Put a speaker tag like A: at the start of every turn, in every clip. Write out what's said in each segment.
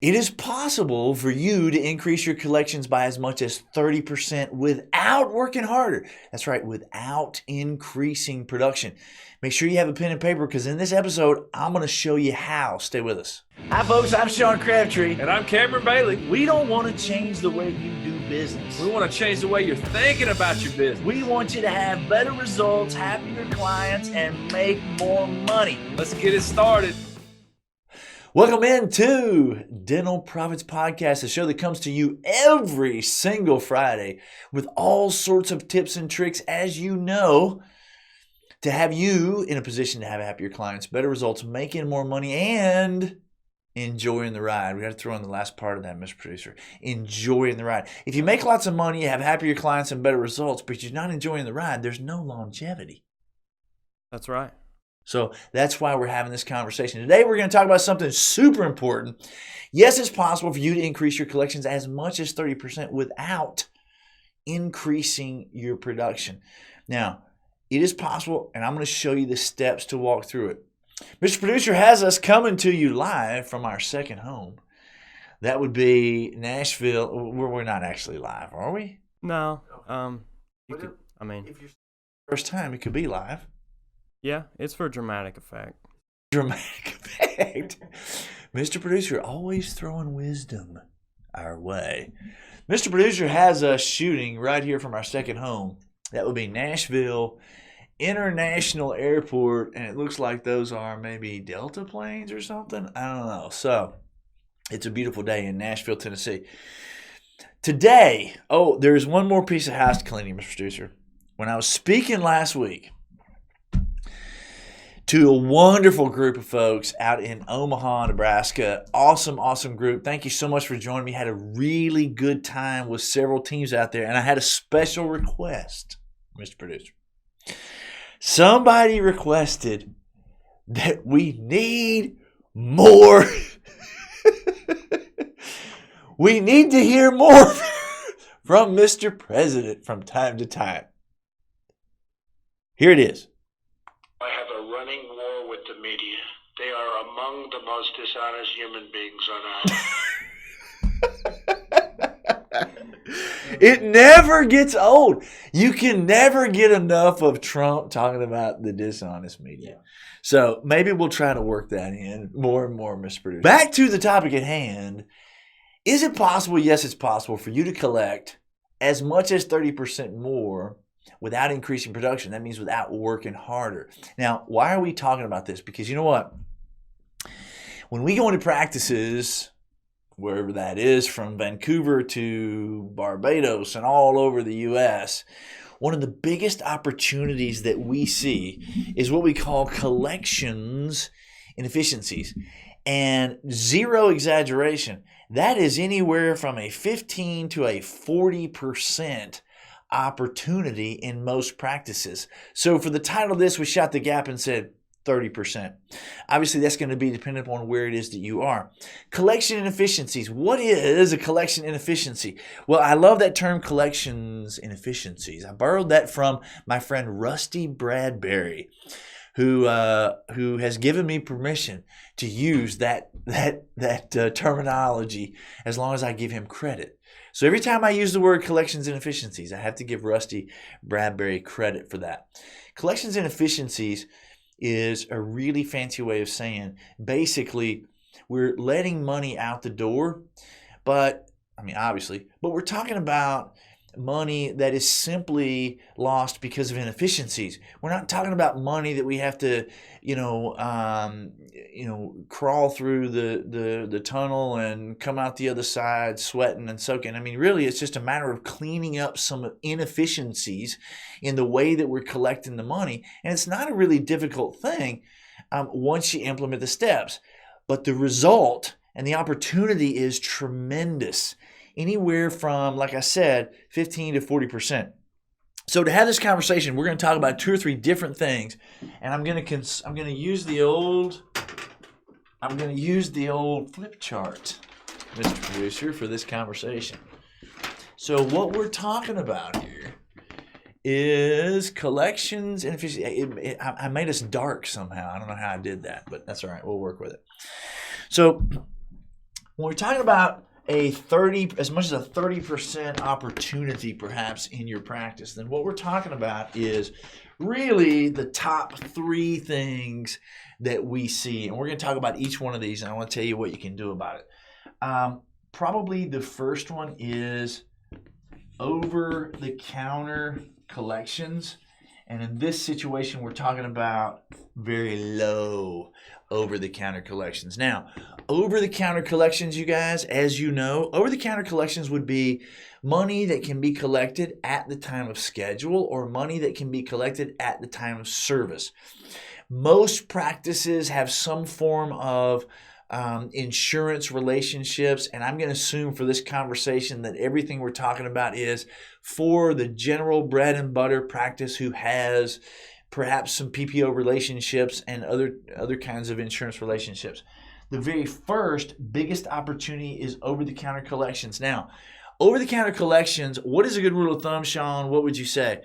A: It is possible for you to increase your collections by as much as 30% without working harder. That's right, without increasing production. Make sure you have a pen and paper because in this episode, I'm going to show you how. Stay with us. Hi, folks. I'm Sean Crabtree.
B: And I'm Cameron Bailey.
A: We don't want to change the way you do business.
B: We want to change the way you're thinking about your business.
A: We want you to have better results, happier clients, and make more money.
B: Let's get it started.
A: Welcome into Dental Profits Podcast, a show that comes to you every single Friday with all sorts of tips and tricks, as you know, to have you in a position to have happier clients, better results, making more money, and enjoying the ride. We got to throw in the last part of that, Mr. Producer. Enjoying the ride. If you make lots of money, you have happier clients and better results, but you're not enjoying the ride, there's no longevity.
B: That's right.
A: So that's why we're having this conversation. Today we're going to talk about something super important. Yes, it's possible for you to increase your collections as much as 30% without increasing your production. Now, it is possible, and I'm going to show you the steps to walk through it. Mr. Producer has us coming to you live from our second home. That would be Nashville. We're not actually live, are we?
B: No.
A: If you're first time, it could be live.
B: Yeah, it's for dramatic effect.
A: Dramatic effect. Mr. Producer always throwing wisdom our way. Mr. Producer has us shooting right here from our second home. That would be Nashville International Airport, and it looks like those are maybe Delta planes or something. I don't know. So it's a beautiful day in Nashville, Tennessee. Today, there's one more piece of house cleaning, Mr. Producer. When I was speaking last week to a wonderful group of folks out in Omaha, Nebraska. Awesome group. Thank you so much for joining me. Had a really good time with several teams out there, and I had a special request, Mr. Producer. Somebody requested that we need more. We need to hear more from Mr. President from time to time. Here it is.
C: I have a running war with the media. They are among the most dishonest human beings on earth.
A: It never gets old. You can never get enough of Trump talking about the dishonest media. Yeah. So maybe we'll try to work that in more and more, Mr. Producer. Back to the topic at hand. Is it possible? Yes, it's possible for you to collect as much as 30% more without increasing production. That means without working harder. Now, why are we talking about this? Because you know what? When we go into practices, wherever that is, from Vancouver to Barbados and all over the U.S., one of the biggest opportunities that we see is what we call collections inefficiencies. And zero exaggeration, that is anywhere from a 15 to a 40% opportunity in most practices. So for the title of this, we shot the gap and said 30%. Obviously, that's going to be dependent upon where it is that you are. Collection inefficiencies. What is a collection inefficiency? Well, I love that term, collections inefficiencies. I borrowed that from my friend Rusty Bradbury, who has given me permission to use that terminology as long as I give him credit. So every time I use the word collections inefficiencies, I have to give Rusty Bradbury credit for that. Collections inefficiencies is a really fancy way of saying basically we're letting money out the door, but we're talking about money that is simply lost because of inefficiencies. We're not talking about money that we have to, crawl through the tunnel and come out the other side sweating and soaking. Really, it's just a matter of cleaning up some inefficiencies in the way that we're collecting the money. And it's not a really difficult thing once you implement the steps. But the result and the opportunity is tremendous. Anywhere from, like I said, 15 to 40%. So to have this conversation, we're going to talk about 2 or 3 different things, and I'm going to use the old flip chart, Mr. Producer, for this conversation. So what we're talking about here is collections inefficiency. I made us dark somehow. I don't know how I did that, but that's all right. We'll work with it. So when we're talking about as much as a 30% opportunity perhaps in your practice, then what we're talking about is really the top 3 things that we see. And we're going to talk about each one of these, and I want to tell you what you can do about it. Probably the first one is over-the-counter collections. And in this situation, we're talking about very low over-the-counter collections. Now, over-the-counter collections, you guys, as you know, over-the-counter collections would be money that can be collected at the time of schedule or money that can be collected at the time of service. Most practices have some form of insurance relationships, and I'm going to assume for this conversation that everything we're talking about is for the general bread and butter practice who has perhaps some PPO relationships and other kinds of insurance relationships. The very first biggest opportunity is over-the-counter collections. Now, over-the-counter collections, what is a good rule of thumb, Sean? What would you say?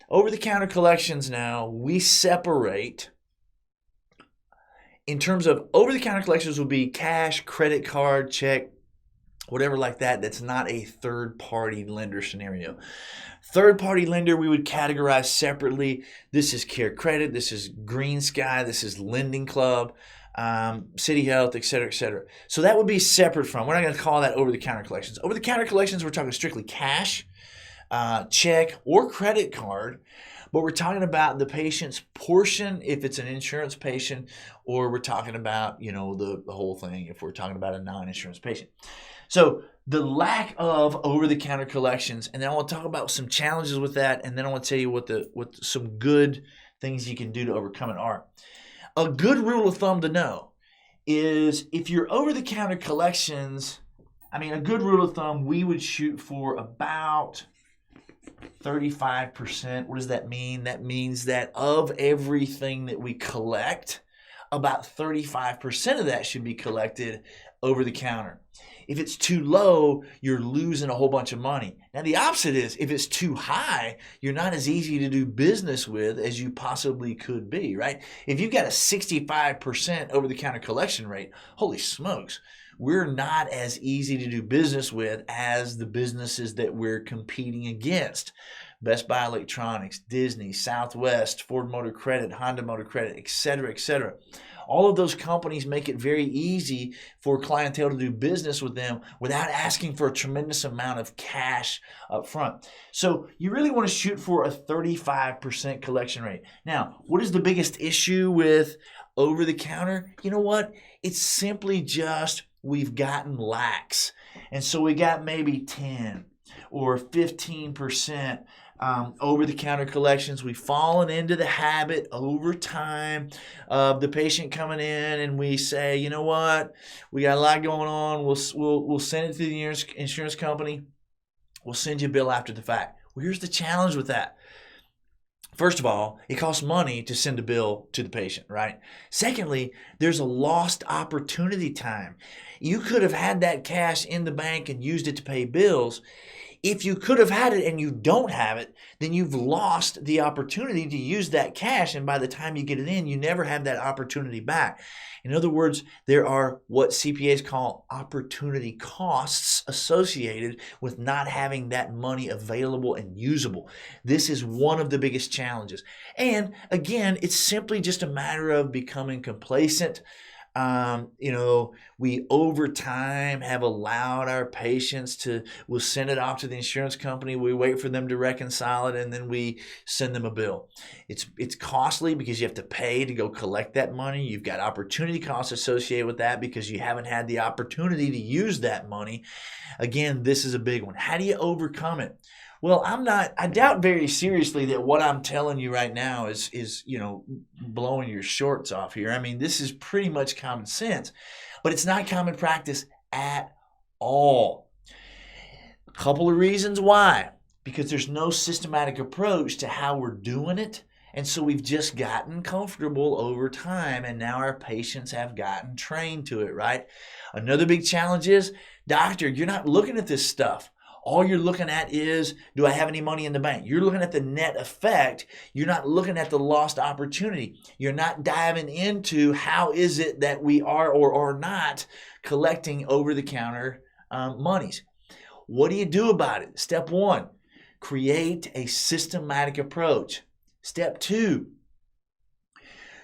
A: Over-the-counter collections now, we separate. In terms of over-the-counter collections would be cash, credit card, check, whatever like that. That's not a third-party lender scenario. Third-party lender we would categorize separately. This is Care Credit. This is Green Sky. This is Lending Club, City Health, et cetera, et cetera. So that would be separate from. We're not going to call that over-the-counter collections. Over-the-counter collections, we're talking strictly cash, check, or credit card. But we're talking about the patient's portion if it's an insurance patient, or we're talking about, the whole thing if we're talking about a non-insurance patient. So the lack of over-the-counter collections, and then I want to talk about some challenges with that, and then I want to tell you what some good things you can do to overcome it are. A good rule of thumb to know is if you're over-the-counter collections, a good rule of thumb, we would shoot for about 35%. What does that mean? That means that of everything that we collect, about 35% of that should be collected over the counter. If it's too low, you're losing a whole bunch of money. Now, the opposite is if it's too high, you're not as easy to do business with as you possibly could be, right? If you've got a 65% over-the-counter collection rate, holy smokes, we're not as easy to do business with as the businesses that we're competing against. Best Buy Electronics, Disney, Southwest, Ford Motor Credit, Honda Motor Credit, et cetera, et cetera. All of those companies make it very easy for clientele to do business with them without asking for a tremendous amount of cash up front. So you really want to shoot for a 35% collection rate. Now, what is the biggest issue with over the counter? You know what? It's simply just we've gotten lax. And so we got maybe 10 or 15% over-the-counter collections. We've fallen into the habit over time of the patient coming in and we say, you know what, we got a lot going on. We'll send it to the insurance company. We'll send you a bill after the fact. Well, here's the challenge with that. First of all, it costs money to send a bill to the patient, right? Secondly, there's a lost opportunity time. You could have had that cash in the bank and used it to pay bills. If you could have had it and you don't have it, then you've lost the opportunity to use that cash. And by the time you get it in, you never have that opportunity back. In other words, there are what CPAs call opportunity costs associated with not having that money available and usable. This is one of the biggest challenges. And again, it's simply just a matter of becoming complacent. We over time have allowed our patients we'll send it off to the insurance company. We wait for them to reconcile it and then we send them a bill. It's costly because you have to pay to go collect that money. You've got opportunity costs associated with that because you haven't had the opportunity to use that money. Again, this is a big one. How do you overcome it? Well, I doubt very seriously that what I'm telling you right now is blowing your shorts off here. This is pretty much common sense, but it's not common practice at all. A couple of reasons why. Because there's no systematic approach to how we're doing it. And so we've just gotten comfortable over time, and now our patients have gotten trained to it, right? Another big challenge is, doctor, you're not looking at this stuff. All you're looking at is, do I have any money in the bank? You're looking at the net effect. You're not looking at the lost opportunity. You're not diving into how is it that we are or are not collecting over-the-counter monies. What do you do about it? Step 1, create a systematic approach. Step 2,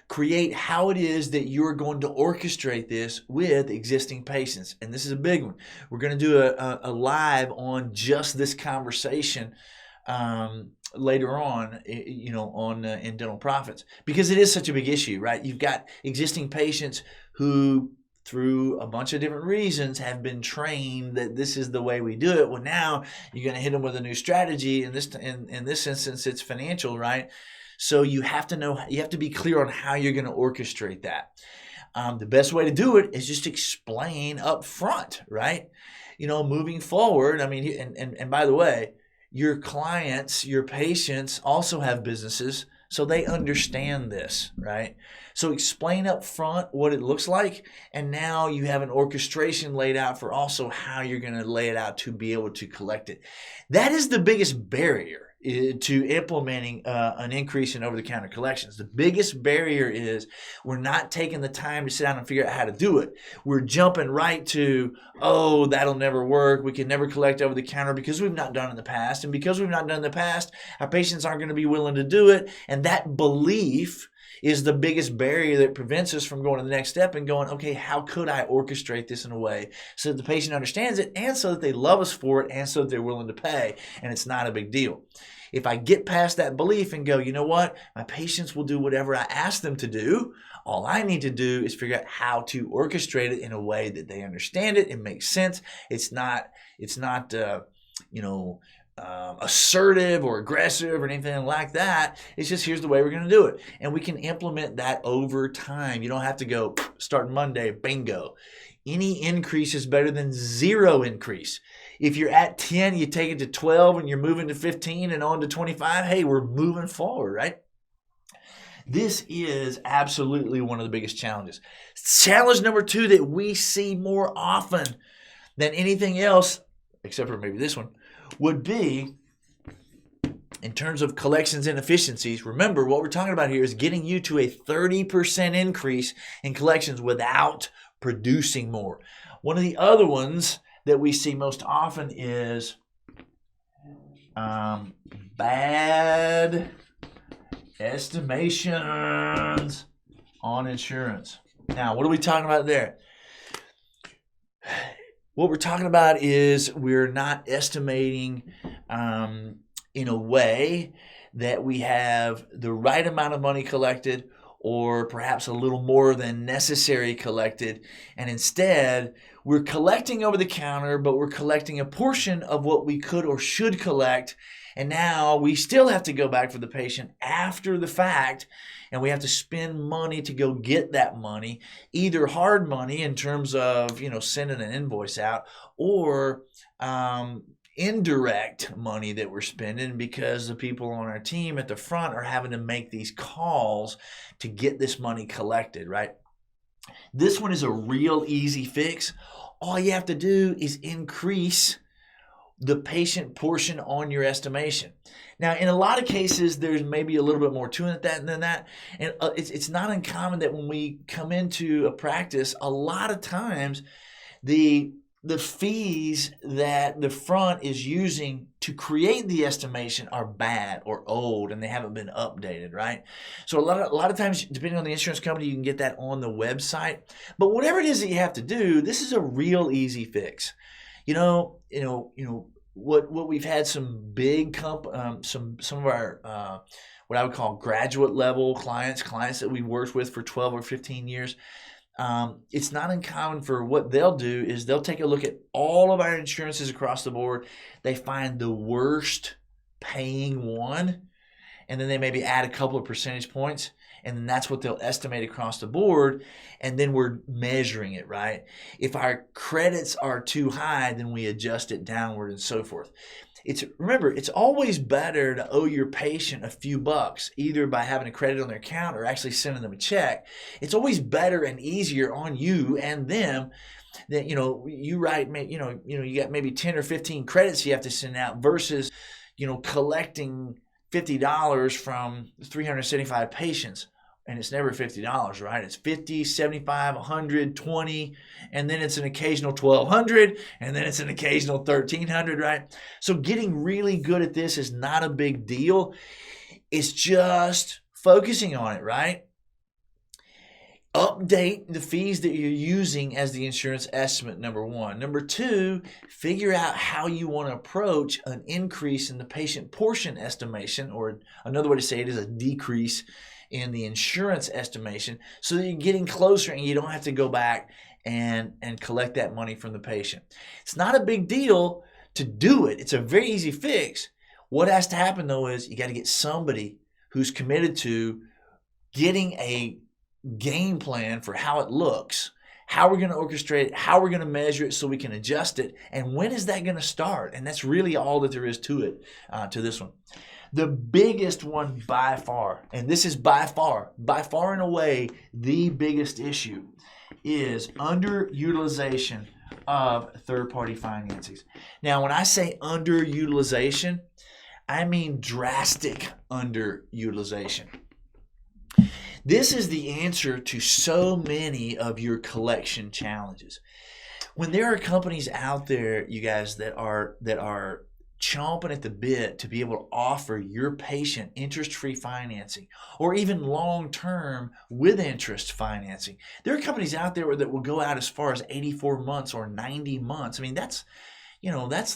A: create how it is that you're going to orchestrate this with existing patients. And this is a big one. We're going to do a live on just this conversation later on, in Dental Profits, because it is such a big issue, right? You've got existing patients who, through a bunch of different reasons, have been trained that this is the way we do it. Well, now you're going to hit them with a new strategy. In this instance, it's financial, right? So you have to be clear on how you're going to orchestrate that. The best way to do it is just explain up front, right? Moving forward. I mean, and by the way, your clients, your patients also have businesses, so they understand this, right? So explain up front what it looks like, and now you have an orchestration laid out for also how you're going to lay it out to be able to collect it. That is the biggest barrier to implementing an increase in over-the-counter collections. The biggest barrier is we're not taking the time to sit down and figure out how to do it. We're jumping right to, oh, that'll never work. We can never collect over-the-counter because we've not done it in the past. And because we've not done it in the past, our patients aren't going to be willing to do it. And that belief is the biggest barrier that prevents us from going to the next step and going, okay, how could I orchestrate this in a way so that the patient understands it and so that they love us for it and so that they're willing to pay and it's not a big deal. If I get past that belief and go, you know what, my patients will do whatever I ask them to do. All I need to do is figure out how to orchestrate it in a way that they understand it. It makes sense. It's not assertive or aggressive or anything like that. It's just, here's the way we're going to do it. And we can implement that over time. You don't have to go starting Monday, bingo. Any increase is better than zero increase. If you're at 10, you take it to 12 and you're moving to 15 and on to 25. Hey, we're moving forward, right? This is absolutely one of the biggest challenges. Challenge number 2 that we see more often than anything else, except for maybe this one, would be in terms of collections inefficiencies. Remember, what we're talking about here is getting you to a 30% increase in collections without producing more. One of the other ones that we see most often is bad estimations on insurance. Now, what are we talking about there? What we're talking about is we're not estimating in a way that we have the right amount of money collected or perhaps a little more than necessary collected. And instead, we're collecting over the counter, but we're collecting a portion of what we could or should collect. And now we still have to go back for the patient after the fact, and we have to spend money to go get that money, either hard money in terms of, sending an invoice out, or indirect money that we're spending because the people on our team at the front are having to make these calls to get this money collected, right? This one is a real easy fix. All you have to do is increase the patient portion on your estimation. Now, in a lot of cases, there's maybe a little bit more to it than that. And it's not uncommon that when we come into a practice, a lot of times the fees that the front is using to create the estimation are bad or old and they haven't been updated, right? So a lot of times, depending on the insurance company, you can get that on the website. But whatever it is that you have to do, this is a real easy fix. What we've had some big some of our what I would call graduate level clients that we worked with for 12 or 15 years. It's not uncommon for what they'll do is they'll take a look at all of our insurances across the board. They find the worst paying one, and then they maybe add a couple of percentage points, and then that's what they'll estimate across the board, and then we're measuring it, right? If our credits are too high, then we adjust it downward and so forth. Remember, it's always better to owe your patient a few bucks, either by having a credit on their account or actually sending them a check. It's always better and easier on you and them that, you write, you got maybe 10 or 15 credits you have to send out versus, collecting $50 from 375 patients. And it's never $50, right? It's 50, 75, 100, 20, and then it's an occasional 1,200, and then it's an occasional 1,300, right? So getting really good at this is not a big deal. It's just focusing on it, right? Update the fees that you're using as the insurance estimate, number one. Number two, figure out how you want to approach an increase in the patient portion estimation, or another way to say it is a decrease in the insurance estimation, so that you're getting closer and you don't have to go back and collect that money from the patient. It's not a big deal to do it. It's a very easy fix. What has to happen though is you got to get somebody who's committed to getting a game plan for how it looks, how we're going to orchestrate it, how we're going to measure it so we can adjust it, and when is that going to start? And that's really all that there is to it, to this one. The biggest one by far, and this is by far and away the biggest issue, is underutilization of third-party financings. Now, when I say underutilization, I mean drastic underutilization. This is the answer to so many of your collection challenges. When there are companies out there, you guys, that are chomping at the bit to be able to offer your patient interest-free financing, or even long-term with interest financing. There are companies out there that will go out as far as 84 months or 90 months. I mean, that's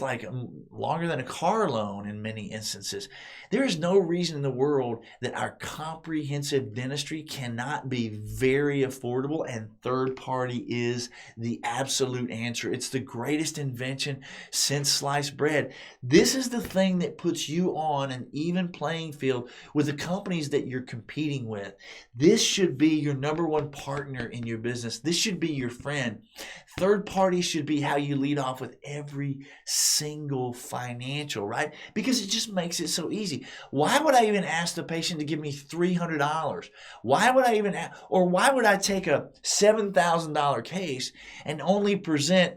A: like longer than a car loan in many instances. There is no reason in the world that our comprehensive dentistry cannot be very affordable, and third party is the absolute answer. It's the greatest invention since sliced bread. This is the thing that puts you on an even playing field with the companies that you're competing with. This should be your number one partner in your business. This should be your friend. Third party should be how you lead off with every single financial, right? Because it just makes it so easy. Why would I even ask the patient to give me $300? Why would I take a $7,000 case and only present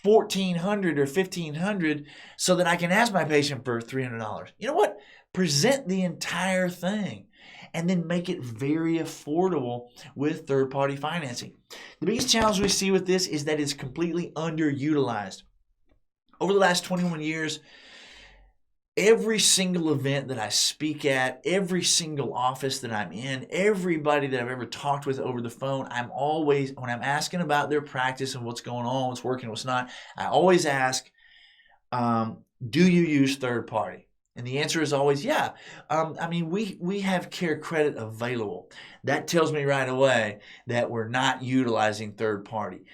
A: $1,400 or $1,500 so that I can ask my patient for $300? You know what? Present the entire thing and then make it very affordable with third-party financing. The biggest challenge we see with this is that it's completely underutilized. Over the last 21 years, every single event that I speak at, every single office that I'm in, everybody that I've ever talked with over the phone, I'm always, when I'm asking about their practice and what's going on, what's working, what's not, I always ask, do you use third party? And the answer is always, yeah. We have care credit available. That tells me right away that we're not utilizing third party.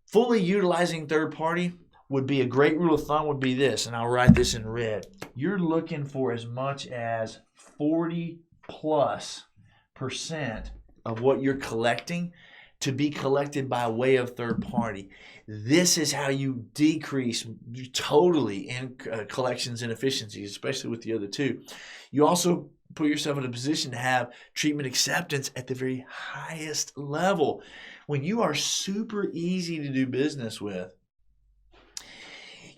A: Fully utilizing third party would be a great rule of thumb would be this, and I'll write this in red. You're looking for as much as 40+% of what you're collecting to be collected by way of third party. This is how you decrease totally in collections inefficiencies, especially with the other two. You also put yourself in a position to have treatment acceptance at the very highest level. When you are super easy to do business with,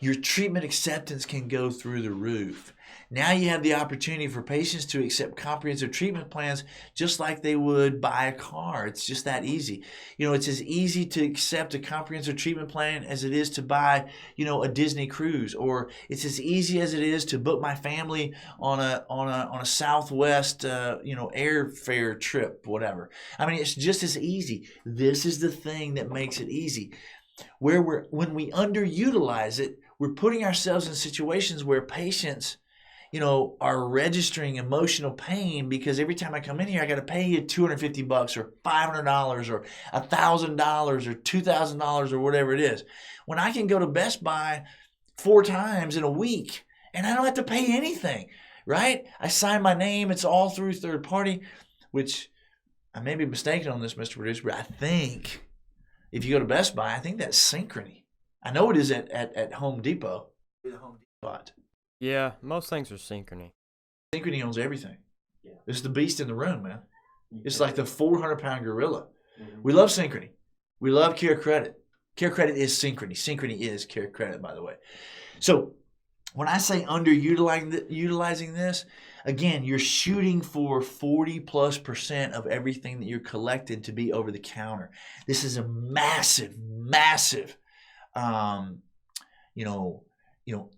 A: your treatment acceptance can go through the roof. Now you have the opportunity for patients to accept comprehensive treatment plans just like they would buy a car. It's just that easy. It's as easy to accept a comprehensive treatment plan as it is to buy, a Disney cruise, or it's as easy as it is to book my family on a Southwest, airfare trip, whatever. I mean, it's just as easy. This is the thing that makes it easy. When we underutilize it, we're putting ourselves in situations where patients, are registering emotional pain because every time I come in here, I got to pay you $250 or $500 or $1,000 or $2,000 or whatever it is. When I can go to Best Buy 4 times in a week and I don't have to pay anything, right? I sign my name. It's all through third party, which I may be mistaken on this, Mr. Producer, but I think if you go to Best Buy, I think that's Synchrony. I know it is at Home Depot. But
B: Yeah, most things are synchrony.
A: Synchrony owns everything. Yeah. It's the beast in the room, man. It's like the 400-pound gorilla. Mm-hmm. We love Synchrony. We love Care Credit. Care credit is synchrony. Synchrony is care credit, by the way. So when I say underutilizing this, again, you're shooting for 40+% of everything that you're collecting to be over the counter. This is a massive, massive,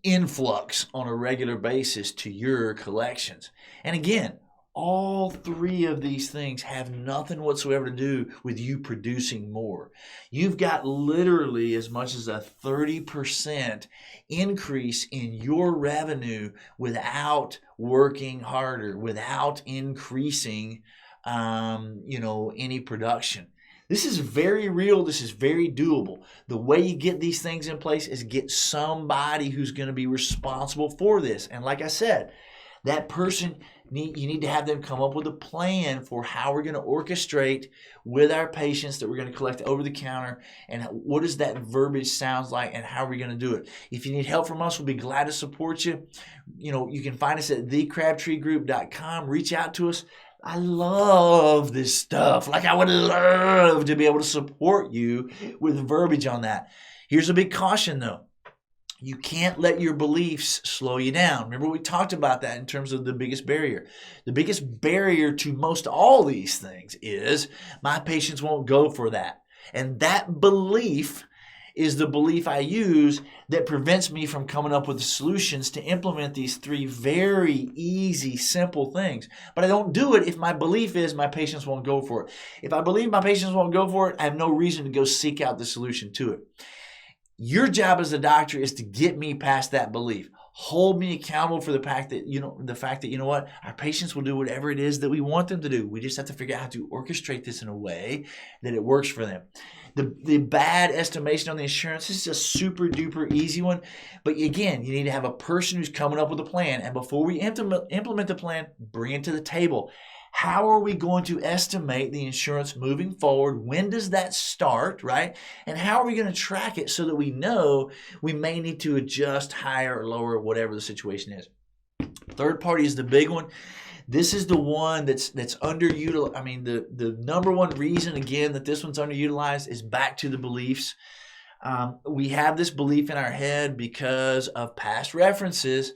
A: influx on a regular basis to your collections. And again, all three of these things have nothing whatsoever to do with you producing more. You've got literally as much as a 30% increase in your revenue without working harder, without increasing, any production. This is very real. This is very doable. The way you get these things in place is get somebody who's going to be responsible for this. And like I said, that person, you need to have them come up with a plan for how we're going to orchestrate with our patients that we're going to collect over the counter, and what does that verbiage sounds like, and how are we going to do it. If you need help from us, we'll be glad to support you. You can find us at thecrabtreegroup.com. Reach out to us. I love this stuff. Like, I would love to be able to support you with verbiage on that. Here's a big caution, though. You can't let your beliefs slow you down. Remember, we talked about that in terms of the biggest barrier. The biggest barrier to most all these things is my patients won't go for that. And that belief is the belief I use that prevents me from coming up with the solutions to implement these three very easy, simple things. But I don't do it if my belief is my patients won't go for it. If I believe my patients won't go for it, I have no reason to go seek out the solution to it. Your job as a doctor is to get me past that belief. Hold me accountable for the fact that, our patients will do whatever it is that we want them to do. We just have to figure out how to orchestrate this in a way that it works for them. The bad estimation on the insurance is a super duper easy one. But again, you need to have a person who's coming up with a plan. And before we implement the plan, bring it to the table. How are we going to estimate the insurance moving forward? When does that start, right? And how are we going to track it so that we know we may need to adjust higher or lower, whatever the situation is? Third party is the big one. This is the one that's underutilized. I mean, the number one reason, again, that this one's underutilized is back to the beliefs. We have this belief in our head because of past references,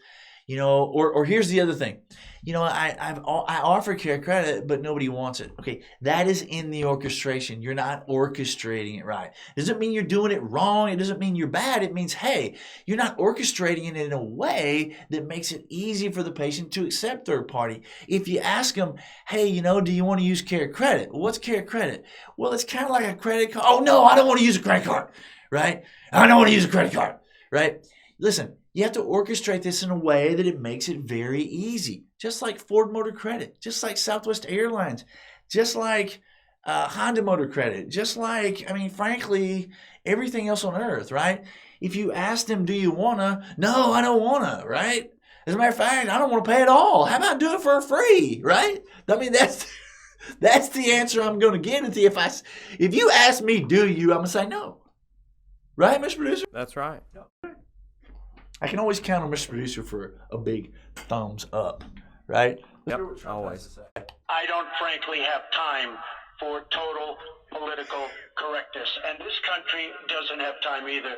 A: or here's the other thing. I offer care credit, but nobody wants it. Okay, that is in the orchestration. You're not orchestrating it right. It doesn't mean you're doing it wrong. It doesn't mean you're bad. It means, hey, you're not orchestrating it in a way that makes it easy for the patient to accept third party. If you ask them, hey, do you want to use care credit? Well, what's care credit? Well, it's kind of like a credit card. Oh, no, I don't want to use a credit card, right? I don't want to use a credit card, right? Listen, you have to orchestrate this in a way that it makes it very easy. Just like Ford Motor Credit, just like Southwest Airlines, just like Honda Motor Credit, just like, frankly, everything else on earth, right? If you ask them, do you want to? No, I don't want to, right? As a matter of fact, I don't want to pay at all. How about do it for free, right? That's the answer I'm going to get. If you ask me, do you, I'm going to say no. Right, Mr. Producer?
B: That's right.
A: I can always count on Mr. Producer for a big thumbs up, right?
B: Yep, always.
C: I don't frankly have time for total political correctness, and this country doesn't have time either.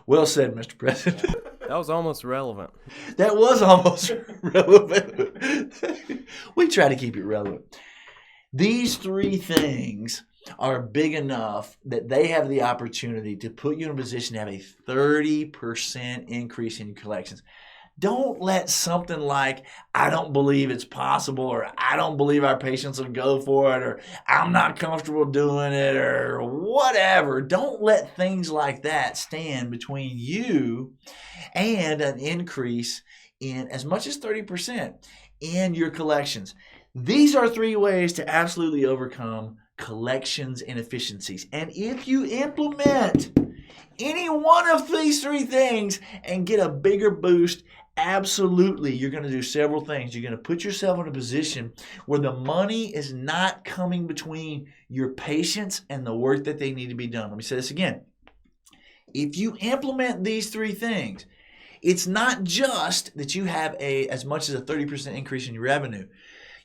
A: Well said, Mr. President.
B: That was almost relevant.
A: That was almost relevant. We try to keep it relevant. These three things are big enough that they have the opportunity to put you in a position to have a 30% increase in your collections. Don't let something like, I don't believe it's possible, or I don't believe our patients will go for it, or I'm not comfortable doing it, or whatever. Don't let things like that stand between you and an increase in as much as 30% in your collections. These are three ways to absolutely overcome collections inefficiencies. And if you implement any one of these three things and get a bigger boost, absolutely, you're going to do several things. You're going to put yourself in a position where the money is not coming between your patients and the work that they need to be done. Let me say this again. If you implement these three things, it's not just that you have as much as a 30% increase in your revenue.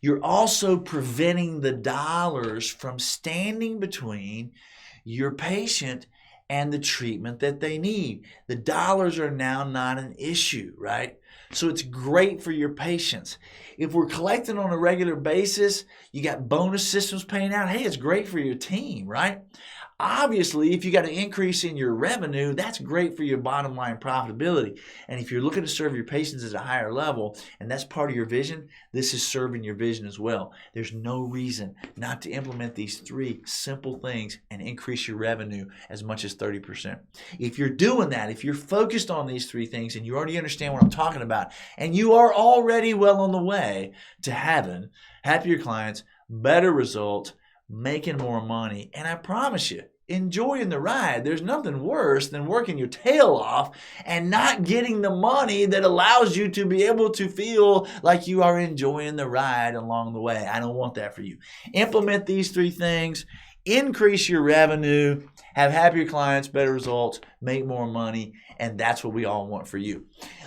A: You're also preventing the dollars from standing between your patient and the treatment that they need. The dollars are now not an issue, right? So it's great for your patients. If we're collecting on a regular basis, you got bonus systems paying out. Hey, it's great for your team, right? Obviously, if you got an increase in your revenue, that's great for your bottom line profitability. And if you're looking to serve your patients at a higher level, and that's part of your vision, this is serving your vision as well. There's no reason not to implement these 3 simple things and increase your revenue as much as 30%. If you're doing that, if you're focused on these 3 things and you already understand what I'm talking about, and you are already well on the way to having happier clients, better results, making more money, and I promise you, enjoying the ride. There's nothing worse than working your tail off and not getting the money that allows you to be able to feel like you are enjoying the ride along the way. I don't want that for you. Implement these 3 things, increase your revenue, have happier clients, better results, make more money, and that's what we all want for you.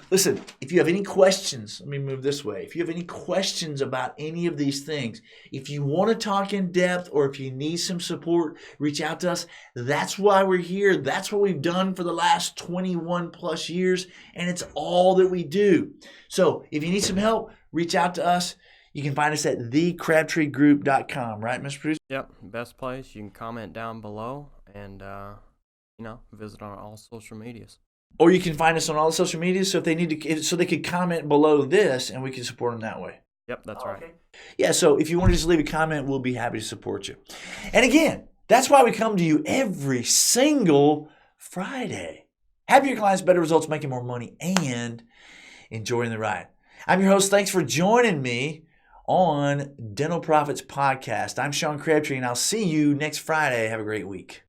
A: Listen, if you have any questions, let me move this way. If you have any questions about any of these things, if you want to talk in depth or if you need some support, reach out to us. That's why we're here. That's what we've done for the last 21 plus years, and it's all that we do. So if you need some help, reach out to us. You can find us at thecrabtreegroup.com, right, Mr. Producer?
B: Yep, best place. You can comment down below and, visit on all social medias.
A: Or you can find us on all the social media, so if they need to, so they could comment below this, and we can support them that way.
B: Yep, that's right.
A: Okay. Yeah, so if you want to just leave a comment, we'll be happy to support you. And again, that's why we come to you every single Friday. Happier clients, better results, making more money, and enjoying the ride. I'm your host. Thanks for joining me on Dental Profits Podcast. I'm Sean Crabtree, and I'll see you next Friday. Have a great week.